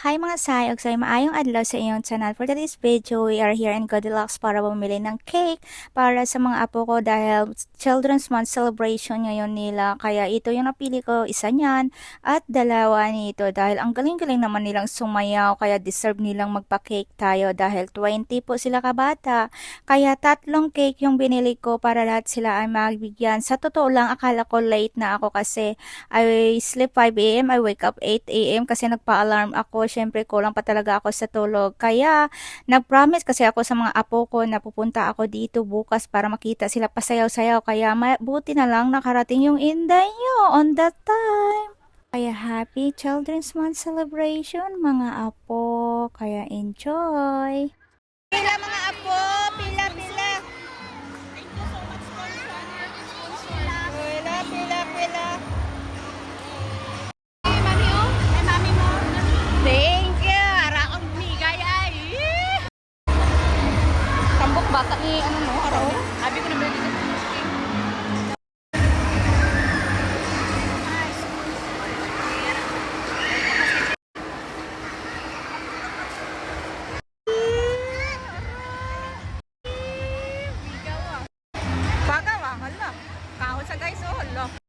Hi mga sayog, say maayong adlaw sa iyong channel. For today's video, we are here in Goldilocks para bumili ng cake para sa mga apo ko dahil Children's Month celebration ngayon nila. Kaya ito yung napili ko, isa niyan at dalawa nito dahil ang galing-galing naman nilang sumayaw kaya deserve nilang magpa-cake tayo dahil 20 po sila kabata. Kaya tatlong cake yung binili ko para lahat sila ay magbigyan. Sa totoo lang, akala ko late na ako kasi I sleep 5 a.m. I wake up 8 a.m. kasi nagpa-alarm ako. Syempre, kulang pa talaga ako sa tulog. Kaya, nag-promise kasi ako sa mga apo ko na pupunta ako dito bukas para makita sila pasayaw-sayaw. Kaya, buti na lang nakarating yung inday nyo on that time. Kaya, happy Children's Month celebration, mga apo. Kaya, enjoy! Pila mga apo, pila. Pila. Hey, mami oh, ay mami mo. Thank you, araong bigay ay. Tambok bata ni ano no, araw.